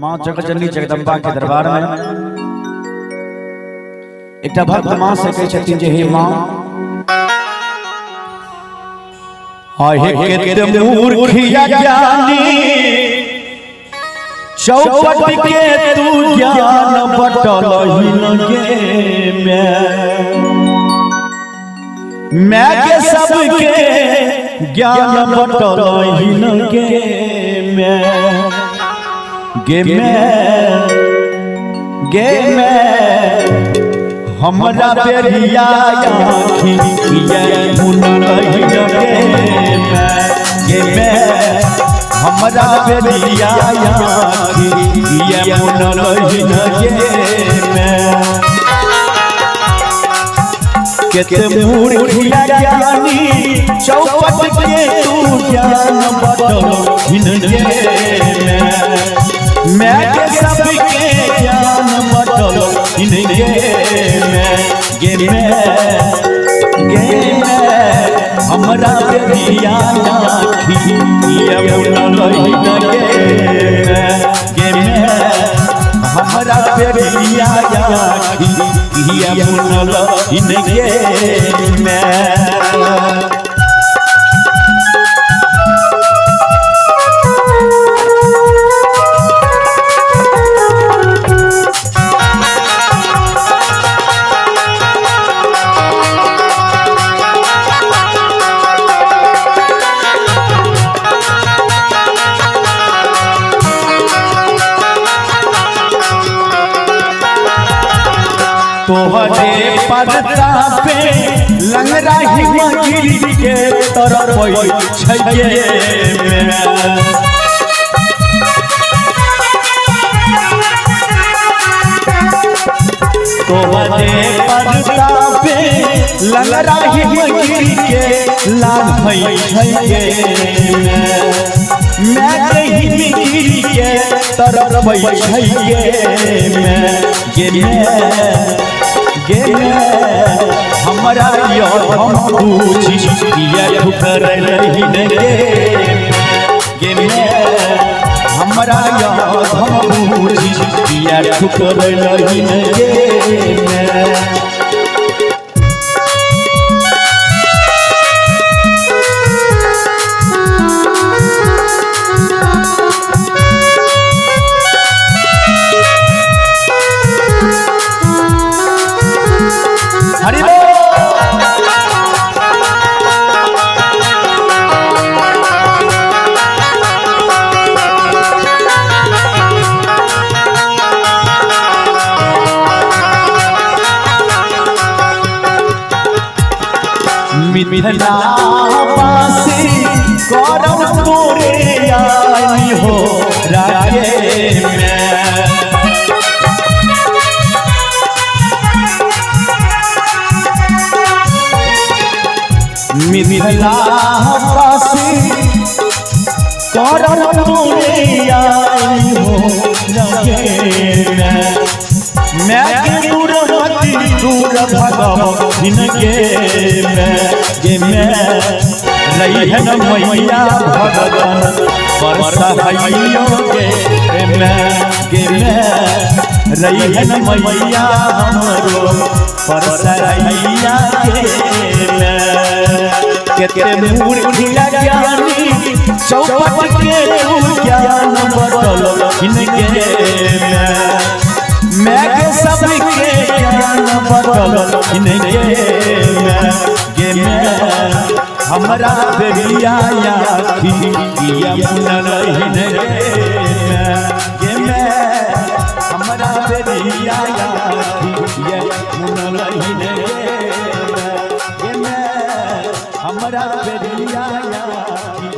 माँ जगजननी जगदम्बा के दरबार में एक भक्त माँ से कहे छथिन जे हे माँ केते मूर्खिया ज्ञानी चौपट के तू ज्ञान बटलहि लगे मैं के सबके ज्ञान बटलहि लगे मैं हमरा बेरिया आँखी ये मुनलहि लगे मैं हमरा बेरिया आँखी ये मुनलहि लगे मैं केते मूर्खिया ज्ञानी चौपट के तू ज्ञान बटलहि लगे मैं के सबके ज्ञान बटलहि लगे मैं हमरा बेरिया आँखी ये मुनलहि लगे मैं हमरा बेरिया आँखी ये मुनलहि लगे मैं तोहरे पदता पे लंगरा हिमगिरी के तरफ छैये तोहरे पदता पे लंगरा हिमगिरी के लाभ छैये मैं हिमगिरी के तरफ छैये हमरा यो हम पूछी ये ठुकर नहीं लगे हमरा यो हम पूछी ये ठुकर नहीं लगे मिथिला वासी करम तोरे आई हो रागे में मिथिला वासी करम तोरे आई हो रागे में मैं दूर भगवान के मैं रहीहन मैया भगवान परसहाइयों के मैं रहीहन मैया हमरो परसहाइया के मैं केते मूर्खिया ज्ञानी चौपट के तू ज्ञान बटलहि लगे मैं के सबके ज्ञान बटलहि लगे मैं हमरा बेरिया आँखी ये मुनलहि लगे मैं हमरा बेरिया आँखी ये मुनलहि लगे मैं हमरा बेरिया आँखी